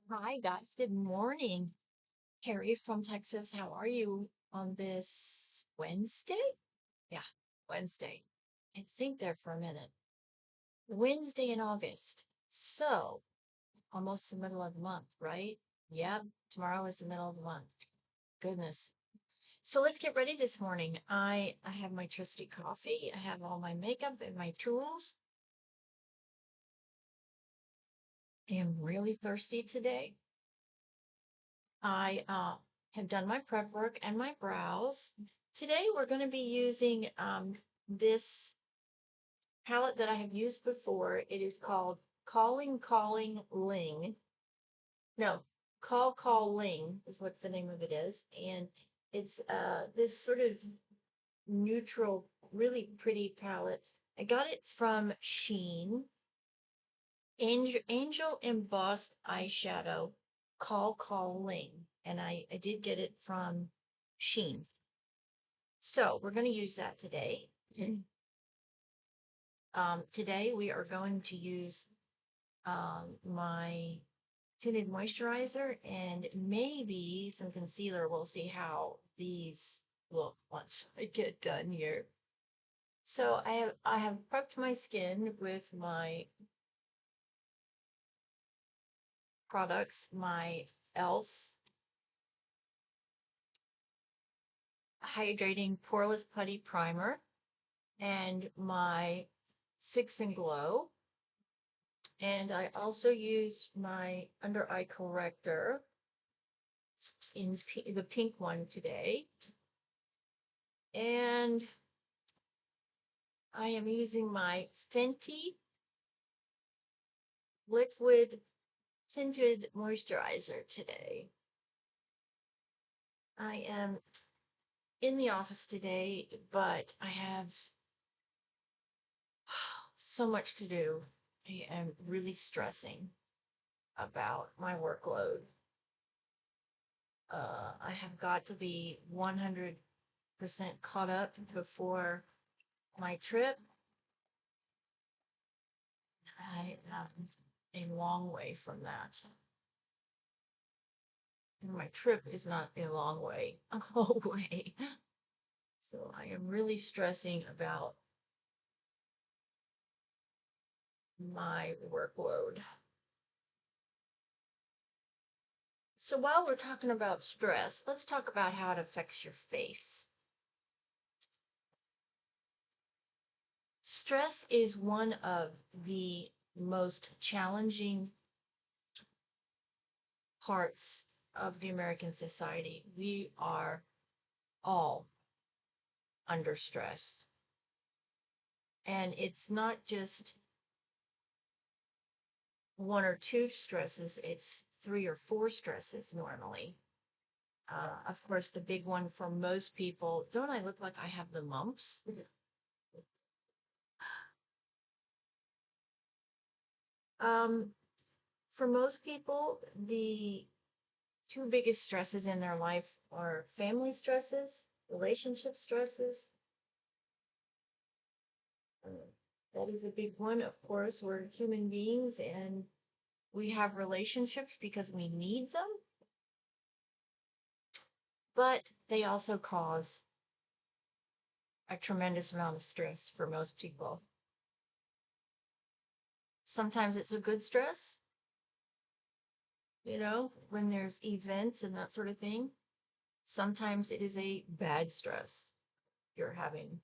Hi, guys. Good morning. Carrie from Texas. How are you on this Wednesday? Yeah, Wednesday. I think there for a minute. Wednesday in August. So, almost the middle of the month, right? Yep, tomorrow is the middle of the month. Goodness. So let's get ready this morning. I have my trusty coffee. I have all my makeup and my tools. I am really thirsty today. I have done my prep work and my brows. Today we're going to be using this palette that I have used before. It is called Calling Ling. No, Call Ling is what the name of it is. And it's this sort of neutral, really pretty palette. I got it from Sheen. Angel embossed eyeshadow, Calling. And I did get it from Sheen. So we're going to use that today. Today we are going to use my tinted moisturizer and maybe some concealer. We'll see how these look once I get done here. So I have prepped my skin with my products, my e.l.f. Hydrating Poreless Putty Primer and my Fix and Glow. And I also use my under eye corrector in the pink one today. And I am using my Fenti liquid tinted moisturizer today. I am in the office today, but I have so much to do. I am really stressing about my workload. I have got to be 100% caught up before my trip. I am a long way from that. And my trip is not a long way away. So I am really stressing about my workload. So while we're talking about stress, let's talk about how it affects your face. Stress is one of the most challenging parts of the American society. We are all under stress. And it's not just one or two stresses, it's three or four stresses normally. Of course, the big one for most people, don't I look like I have the mumps? Um, for most people, the two biggest stresses in their life are family stresses, relationship stresses. That is a big one, of course. We're human beings and we have relationships because we need them, but they also cause a tremendous amount of stress for most people. Sometimes it's a good stress, when there's events and that sort of thing. Sometimes it is a bad stress. You're having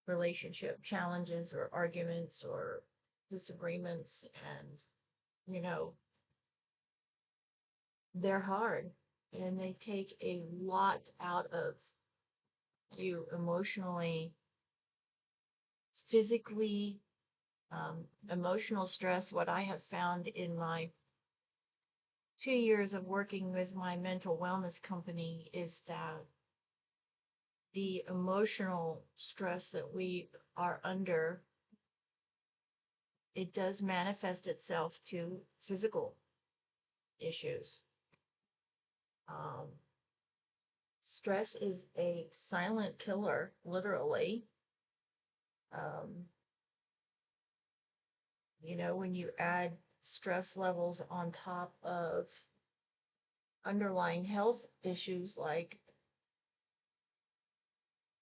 relationship challenges or arguments or disagreements, and, you know, they're hard and they take a lot out of you emotionally, physically. Emotional stress, what I have found in my 2 years of working with my mental wellness company is that the emotional stress that we are under, it does manifest itself to physical issues. Um, Stress is a silent killer, literally. Um, when you add stress levels on top of underlying health issues like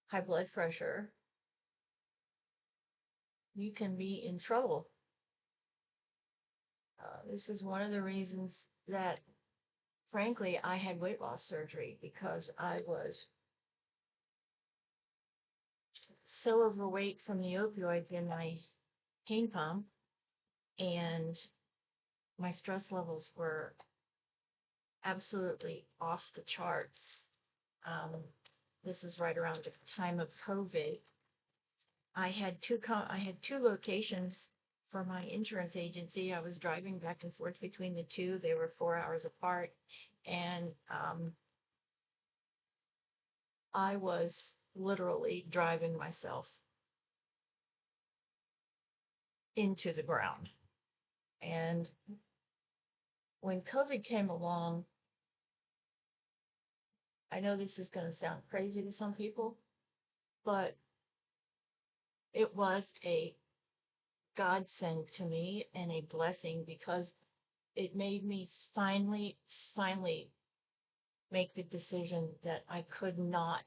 high blood pressure, you can be in trouble. This is one of the reasons that, frankly, I had weight loss surgery, because I was so overweight from the opioids in my pain pump, and my stress levels were absolutely off the charts. This is right around the time of COVID. I had two locations for my insurance agency. I was driving back and forth between the two. They were 4 hours apart, and I was literally driving myself into the ground. And when COVID came along, I know this is going to sound crazy to some people, but it was a godsend to me and a blessing, because it made me finally make the decision that I could not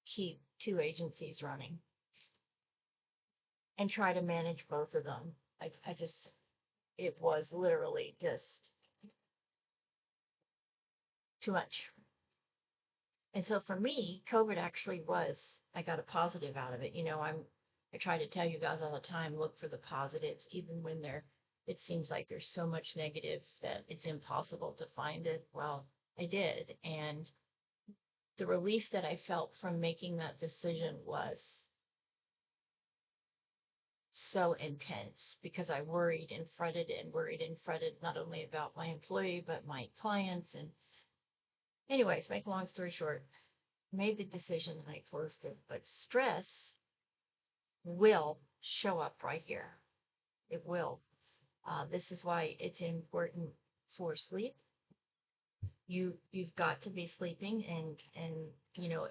keep two agencies running and try to manage both of them. I just, it was literally just too much. And so for me, COVID actually was, I got a positive out of it. I try to tell you guys all the time, look for the positives, even when it seems like there's so much negative that it's impossible to find it. Well, I did. And the relief that I felt from making that decision was so intense, because I worried and fretted not only about my employee, but my clients. And anyways, make a long story short, made the decision and I closed it. But stress will show up right here. It will. This is why it's important for sleep. You've got to be sleeping, and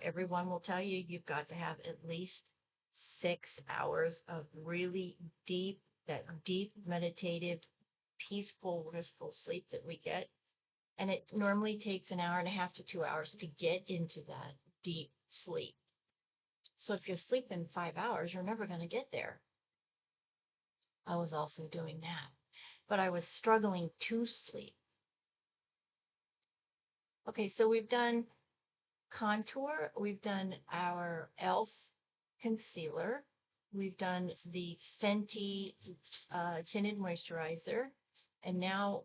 everyone will tell you you've got to have at least 6 hours of really deep meditative, peaceful, restful sleep that we get. And it normally takes 1.5 to 2 hours to get into that deep sleep. So if you're sleeping 5 hours, you're never going to get there. I was also doing that, but I was struggling to sleep. Okay, so we've done contour, we've done our e.l.f. concealer, we've done the Fenti tinted moisturizer, and now,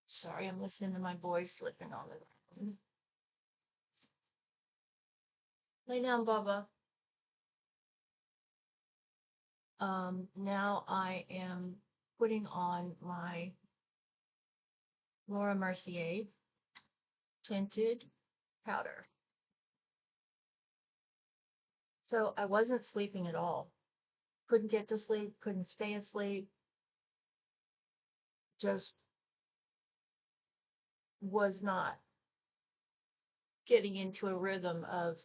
sorry, I'm listening to my boys slipping on the ground. Lay down, Bubba. Now I am putting on my Laura Mercier tinted powder. So I wasn't sleeping at all. Couldn't get to sleep, couldn't stay asleep. Just was not getting into a rhythm of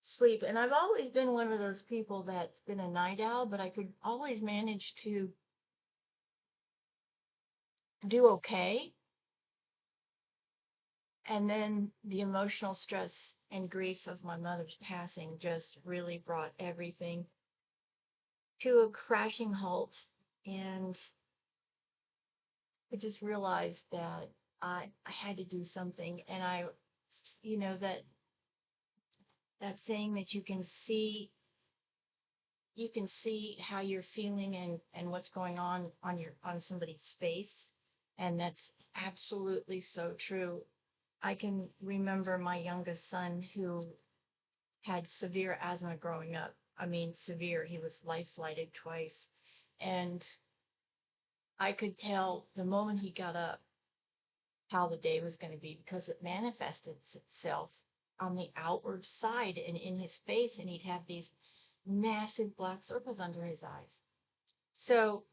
sleep. And I've always been one of those people that's been a night owl, but I could always manage to do okay. And then the emotional stress and grief of my mother's passing just really brought everything to a crashing halt. And I just realized that I had to do something. And that saying that you can see how you're feeling and what's going on somebody's face. And that's absolutely so true. I can remember my youngest son, who had severe asthma growing up. I mean, severe. He was life flighted twice. And I could tell the moment he got up how the day was going to be, because it manifested itself on the outward side and in his face, and he'd have these massive black circles under his eyes. So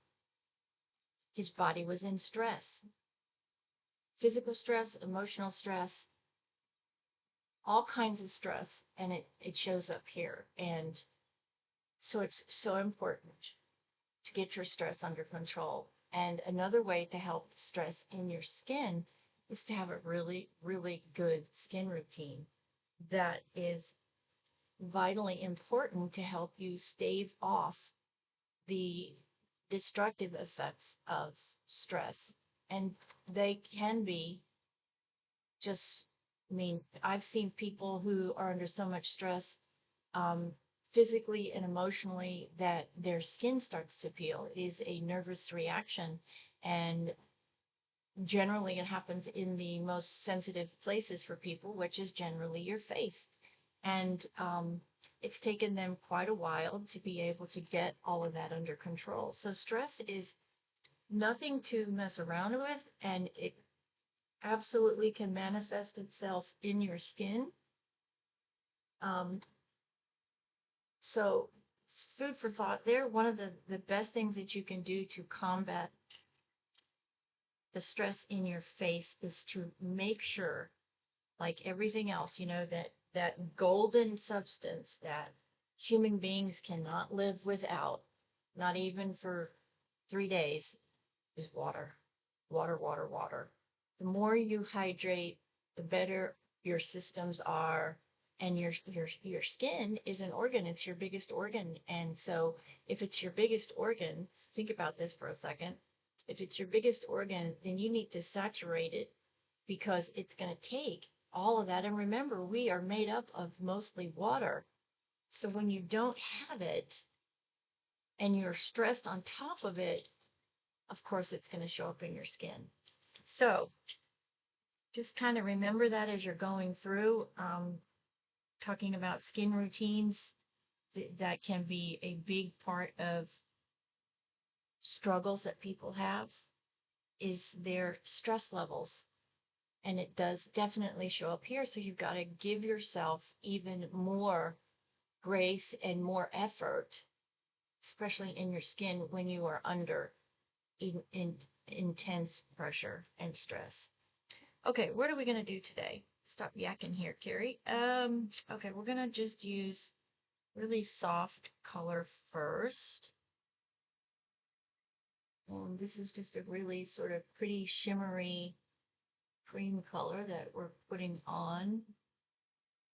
his body was in stress, physical stress, emotional stress, all kinds of stress, and it shows up here. And so it's so important to get your stress under control. And another way to help stress in your skin is to have a really, really good skin routine that is vitally important to help you stave off the destructive effects of stress. And they can be just, I mean, I've seen people who are under so much stress, um, physically and emotionally, that their skin starts to peel. It is a nervous reaction, and generally it happens in the most sensitive places for people, which is generally your face. And it's taken them quite a while to be able to get all of that under control. So stress is nothing to mess around with, and it absolutely can manifest itself in your skin. Um, so food for thought there. One of the best things that you can do to combat the stress in your face is to make sure, like everything else, you know, that golden substance that human beings cannot live without, not even for 3 days, is water. Water, water, water. The more you hydrate, the better your systems are. And your skin is an organ. It's your biggest organ. And so if it's your biggest organ, think about this for a second. If it's your biggest organ, then you need to saturate it, because it's going to take all of that. And remember, we are made up of mostly water. So when you don't have it and you're stressed on top of it, of course, it's going to show up in your skin. So just kind of remember that as you're going through, talking about skin routines. That can be a big part of struggles that people have, is their stress levels. And it does definitely show up here. So you've got to give yourself even more grace and more effort, especially in your skin when you are under intense pressure and stress. Okay, what are we going to do today? Stop yakking here, Carrie. Okay, we're going to just use really soft color first. This is just a really sort of pretty shimmery cream color that we're putting on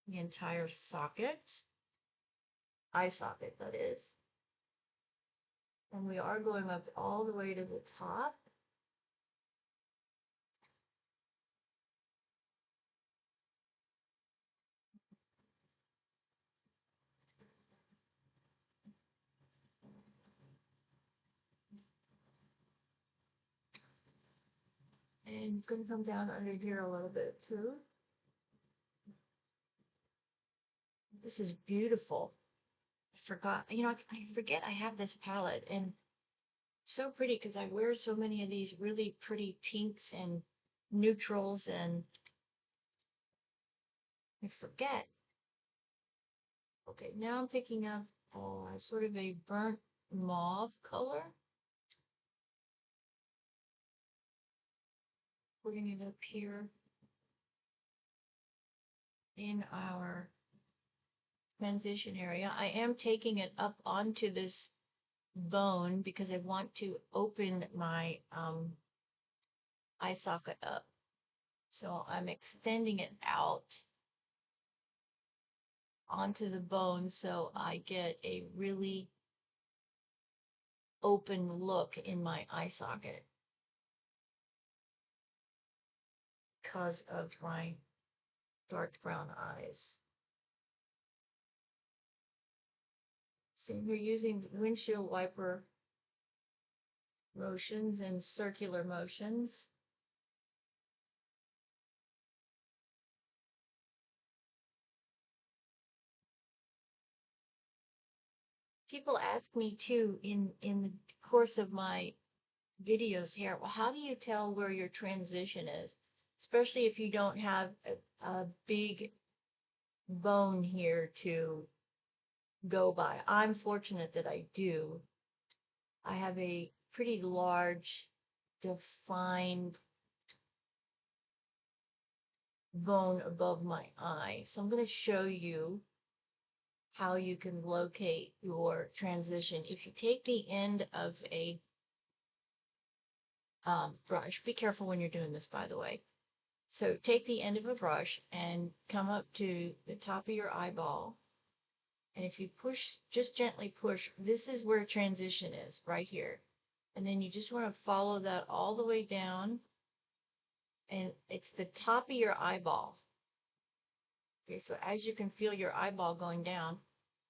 the entire socket, eye socket, that is. And we are going up all the way to the top. And going to come down under here a little bit too. This is beautiful. I forgot, you know, I forget I have this palette, and it's so pretty because I wear so many of these really pretty pinks and neutrals, and I forget. Okay, now I'm picking up sort of a burnt mauve color. Putting it up here in our transition area. I am taking it up onto this bone because I want to open my eye socket up. So I'm extending it out onto the bone so I get a really open look in my eye socket because of my dark brown eyes. So we're using windshield wiper motions and circular motions. People ask me too in the course of my videos here, well, how do you tell where your transition is? Especially if you don't have a big bone here to go by. I'm fortunate that I do. I have a pretty large, defined bone above my eye. So I'm going to show you how you can locate your transition. If you take the end of a brush, be careful when you're doing this, by the way. So take the end of a brush and come up to the top of your eyeball. And if you push, just gently push, this is where transition is, right here. And then you just want to follow that all the way down. And it's the top of your eyeball. Okay, so as you can feel your eyeball going down,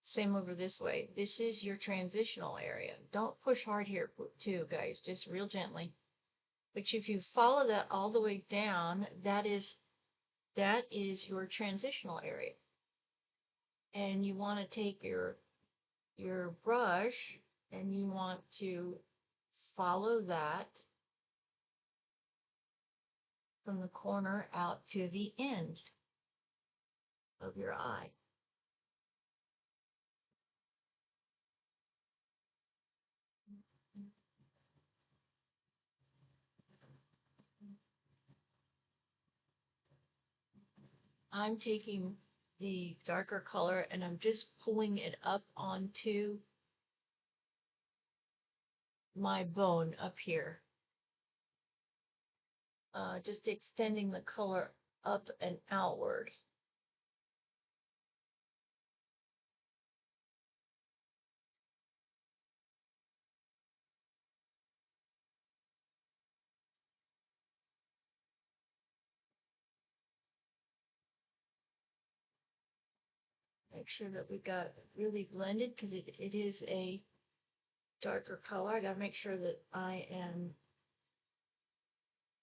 same over this way. This is your transitional area. Don't push hard here too, guys, just real gently. But if you follow that all the way down, that is your transitional area. And you want to take your brush and you want to follow that from the corner out to the end of your eye. I'm taking the darker color and I'm just pulling it up onto my bone up here. Just extending the color up and outward. Make sure that we got it really blended because it is a darker color. I gotta make sure that I am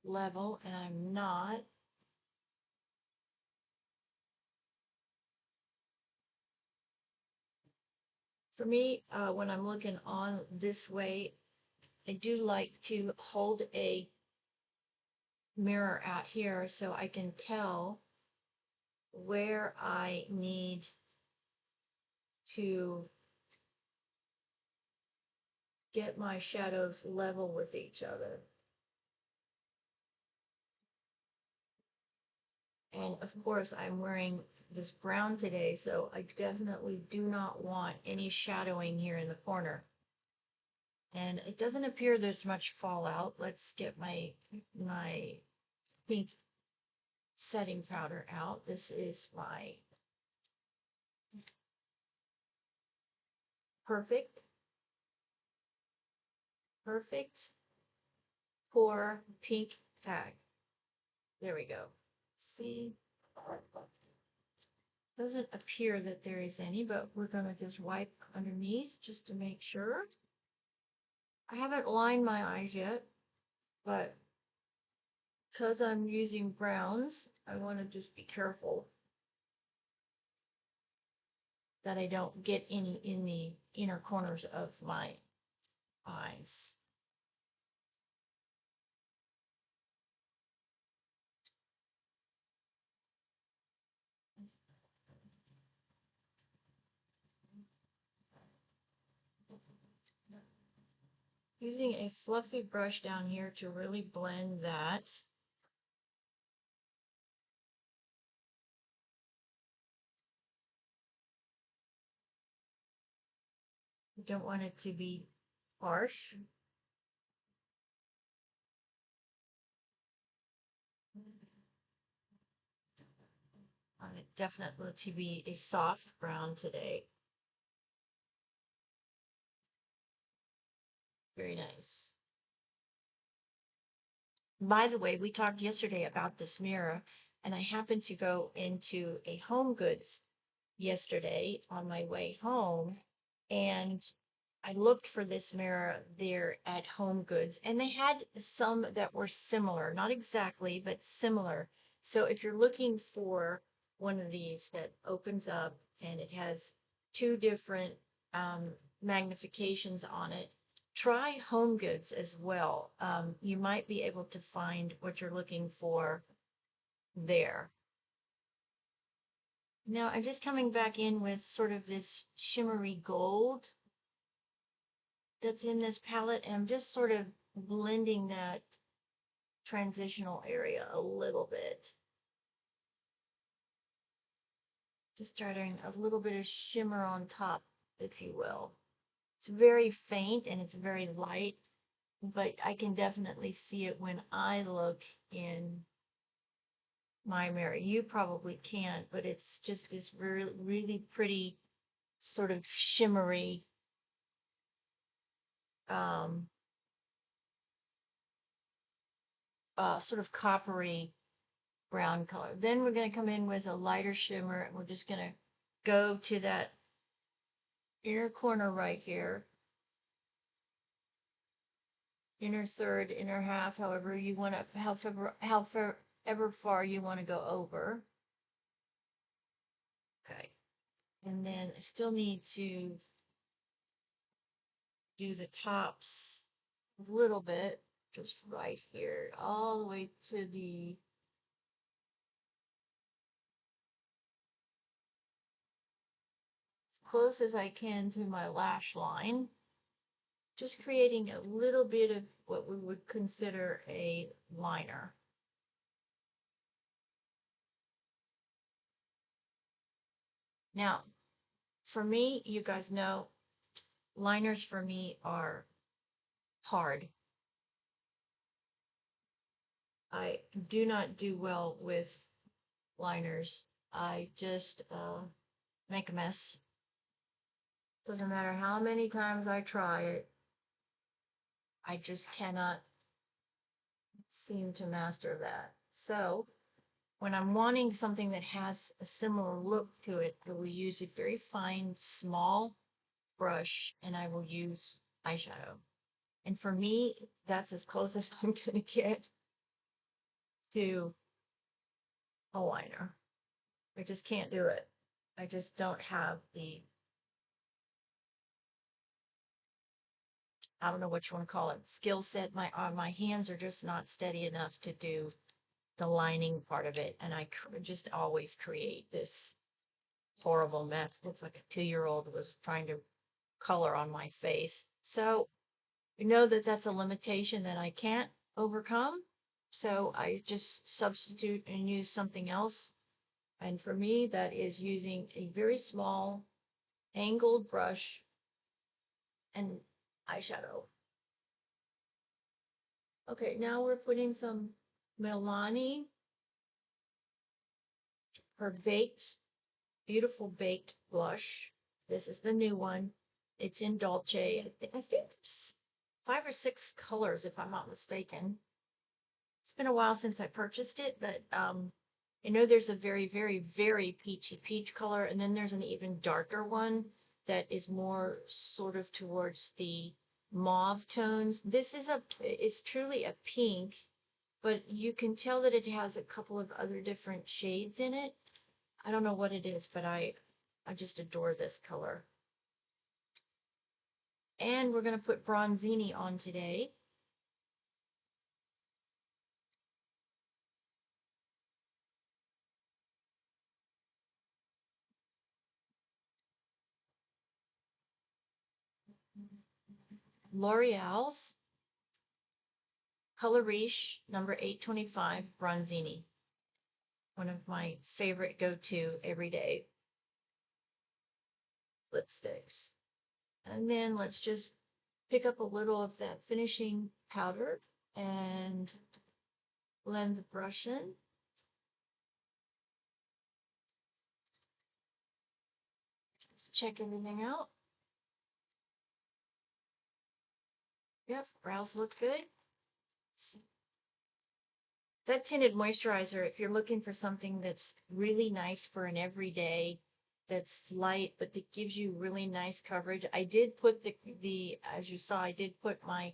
level and I'm not. For me, when I'm looking on this way, I do like to hold a mirror out here so I can tell where I need to get my shadows level with each other. And of course, I'm wearing this brown today, so I definitely do not want any shadowing here in the corner. And it doesn't appear there's much fallout. Let's get my pink setting powder out. This is my perfect pour pink pack. There we go. See, doesn't appear that there is any, but we're gonna just wipe underneath just to make sure. I haven't lined my eyes yet, but because I'm using browns, I want to just be careful that I don't get any in the inner corners of my eyes. Using a fluffy brush down here to really blend that. You don't want it to be harsh. I want it definitely to be a soft brown today. Very nice. By the way, we talked yesterday about this mirror, and I happened to go into a Home Goods yesterday on my way home, and I looked for this mirror there at Home Goods, and they had some that were similar, not exactly, but similar. So if you're looking for one of these that opens up and it has two different magnifications on it, try Home Goods as well. You might be able to find what you're looking for there. Now I'm just coming back in with sort of this shimmery gold that's in this palette, and I'm just sort of blending that transitional area a little bit. Just starting a little bit of shimmer on top, if you will. It's very faint and it's very light, but I can definitely see it when I look in my mirror. You probably can't, but it's just this really, really pretty sort of shimmery, um, sort of coppery brown color. Then we're going to come in with a lighter shimmer, and we're just going to go to that inner corner right here, inner third, inner half, however you want to, however far you want to go over. Okay. And then I still need to do the tops a little bit, just right here, all the way to the as close as I can to my lash line, just creating a little bit of what we would consider a liner. Now, for me, you guys know, liners for me are hard. I do not do well with liners. I just make a mess. Doesn't matter how many times I try it, I just cannot seem to master that. So when I'm wanting something that has a similar look to it, I will use a very fine, small brush, and I will use eyeshadow. And for me, that's as close as I'm going to get to a liner. I just can't do it. I just don't have the, I don't know what you want to call it, skill set. My hands are just not steady enough to do the lining part of it. And I just always create this horrible mess. Looks like a 2-year-old was trying to color on my face. So I know that that's a limitation that I can't overcome. So I just substitute and use something else. And for me, that is using a very small angled brush and eyeshadow. Okay, now we're putting some Milani, her beautiful baked blush. This is the new one. It's in Dolce. I think there's 5 or 6 colors, if I'm not mistaken. It's been a while since I purchased it, but I know there's a very, very, very peachy peach color, and then there's an even darker one that is more sort of towards the mauve tones. This is it's truly a pink, but you can tell that it has a couple of other different shades in it. I don't know what it is, but I just adore this color. And we're going to put Bronzine on today. L'Oreal's Color Riche number 825 Bronzine. One of my favorite go-to everyday lipsticks. And then let's just pick up a little of that finishing powder and blend the brush in. Check everything out. Yep, brows look good. That tinted moisturizer, if you're looking for something that's really nice for an everyday, that's light, but that gives you really nice coverage. I did put the as you saw, I did put my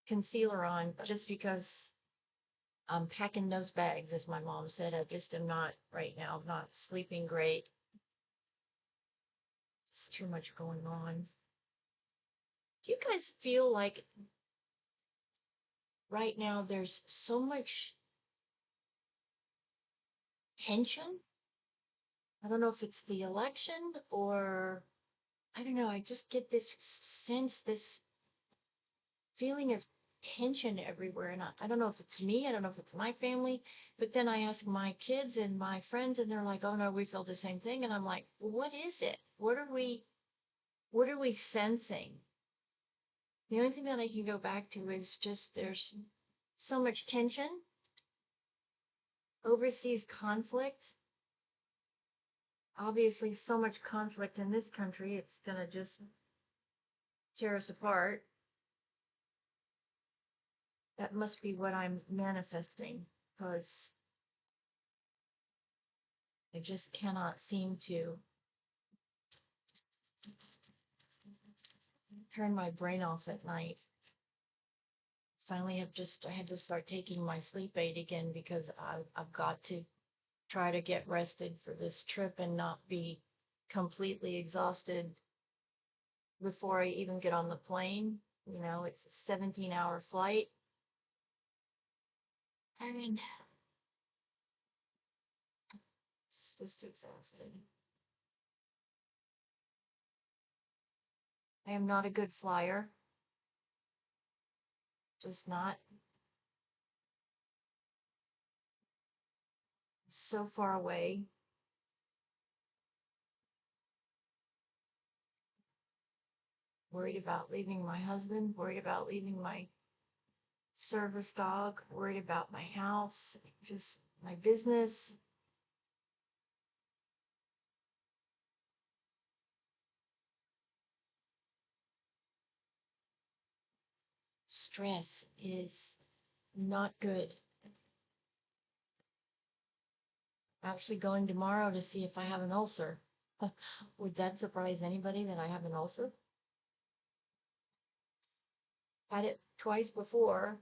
concealer on just because I'm packing those bags, as my mom said. I just am not right now, I'm not sleeping great. It's too much going on. Do you guys feel like right now there's so much tension? I don't know if it's the election or I don't know. I just get this sense, this feeling of tension everywhere. And I don't know if it's me, I don't know if it's my family, but then I ask my kids and my friends, and they're like, oh no, we feel the same thing. And I'm like, well, what is it? What are we sensing? The only thing that I can go back to is just there's so much tension, overseas conflict. Obviously, so much conflict in this country, it's gonna just tear us apart. That must be what I'm manifesting, because I just cannot seem to turn my brain off at night. Finally, I had to start taking my sleep aid again, because I've got to try to get rested for this trip and not be completely exhausted before I even get on the plane. You know, it's a 17-hour flight. I mean, it's just exhausting. I am not a good flyer. Just not. So far away. Worried about leaving my husband, worried about leaving my service dog, worried about my house, just my business. Stress is not good. I'm actually going tomorrow to see if I have an ulcer. Would that surprise anybody that I have an ulcer? Had it twice before,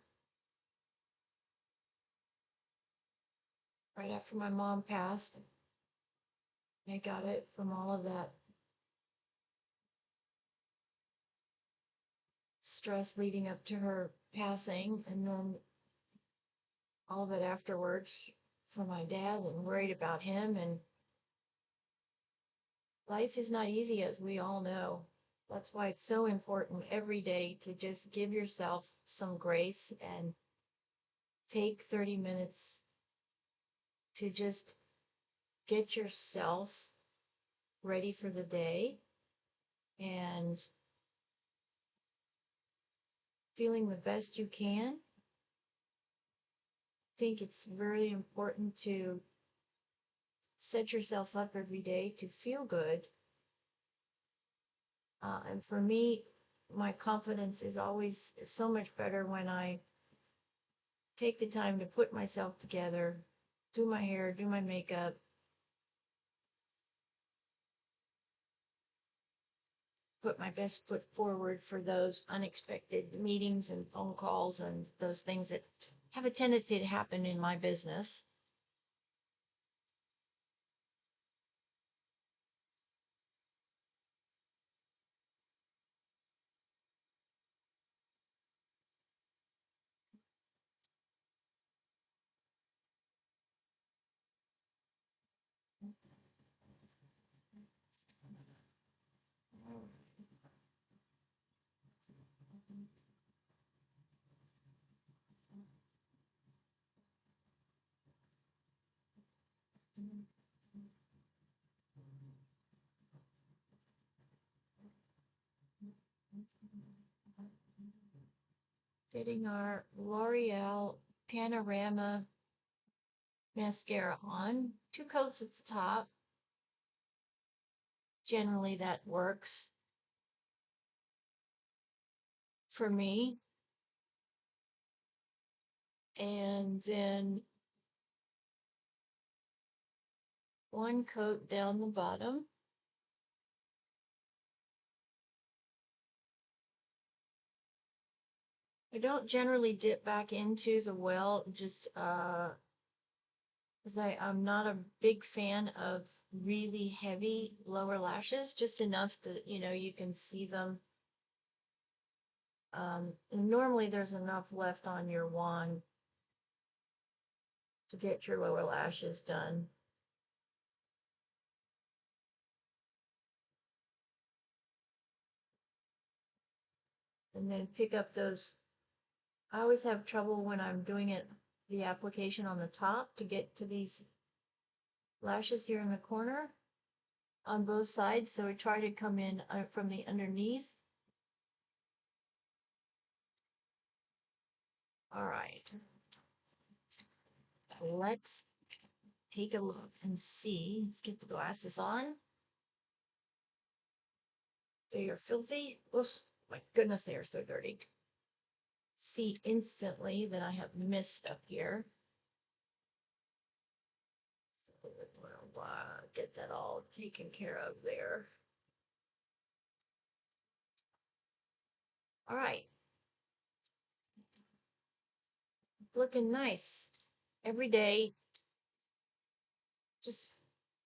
right after my mom passed. I got it from all of that stress leading up to her passing, and then all of it afterwards for my dad, and worried about him. And life is not easy, as we all know. That's why it's so important every day to just give yourself some grace and take 30 minutes to just get yourself ready for the day and feeling the best you can. I think it's very important to set yourself up every day to feel good. And for me, my confidence is always so much better when I take the time to put myself together, do my hair, do my makeup, put my best foot forward for those unexpected meetings and phone calls and those things that have a tendency to happen in my business. Getting our L'Oreal Panorama mascara on, 2 coats at the top. Generally, that works for me. And then 1 coat down the bottom. I don't generally dip back into the well, just because I'm not a big fan of really heavy lower lashes, just enough that, you can see them. And normally there's enough left on your wand to get your lower lashes done. And then pick up those I always have trouble when I'm doing it, the application on the top to get to these lashes here in the corner on both sides. So I try to come in from the underneath. All right. Let's take a look and see. Let's get the glasses on. They are filthy. Ugh, my goodness, they are so dirty. See instantly that I have mist up here. So we'll get that all taken care of there. All right. Looking nice. Every day, just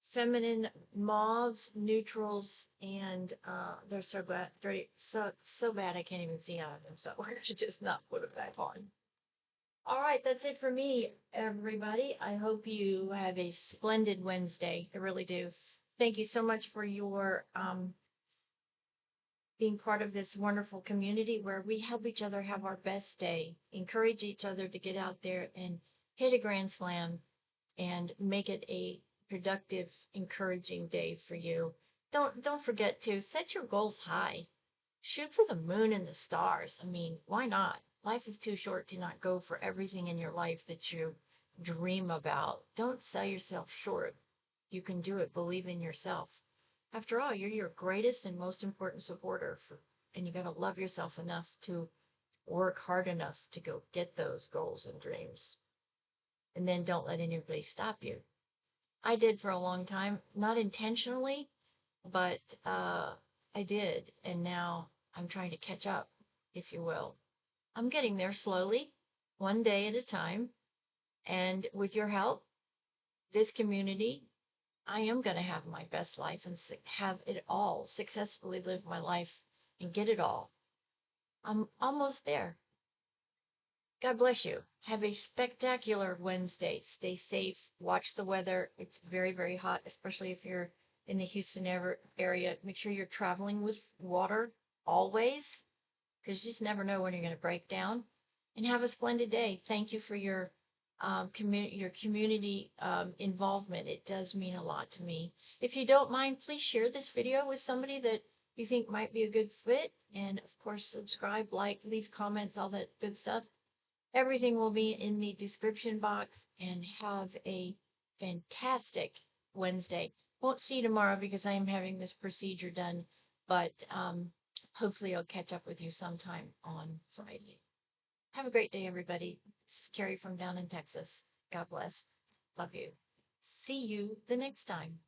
feminine mauves, neutrals, and they're so glad, very so bad I can't even see out of them. So I should just not put it back on. All right, that's it for me, everybody. I hope you have a splendid Wednesday. I really do. Thank you so much for your being part of this wonderful community where we help each other have our best day, encourage each other to get out there and hit a grand slam and make it a productive, encouraging day for you. Don't forget to set your goals high. Shoot for the moon and the stars. I mean, why not? Life is too short to not go for everything in your life that you dream about. Don't sell yourself short. You can do it. Believe in yourself. After all, you're your greatest and most important supporter, and you got to love yourself enough to work hard enough to go get those goals and dreams. And then don't let anybody stop you. I did for a long time, not intentionally, but I did. And now I'm trying to catch up, if you will. I'm getting there slowly, one day at a time. And with your help, this community, I am going to have my best life and have it all, successfully live my life and get it all. I'm almost there. God bless you. Have a spectacular Wednesday. Stay safe. Watch the weather. It's very, very hot, especially if you're in the Houston area. Make sure you're traveling with water always, because you just never know when you're going to break down. And have a splendid day. Thank you for your community involvement. It does mean a lot to me. If you don't mind, please share this video with somebody that you think might be a good fit. And of course, subscribe, like, leave comments, all that good stuff. Everything will be in the description box, and have a fantastic Wednesday. Won't see you tomorrow because I am having this procedure done, but hopefully I'll catch up with you sometime on Friday. Have a great day, everybody. This is Carrie from down in Texas. God bless. Love you. See you the next time.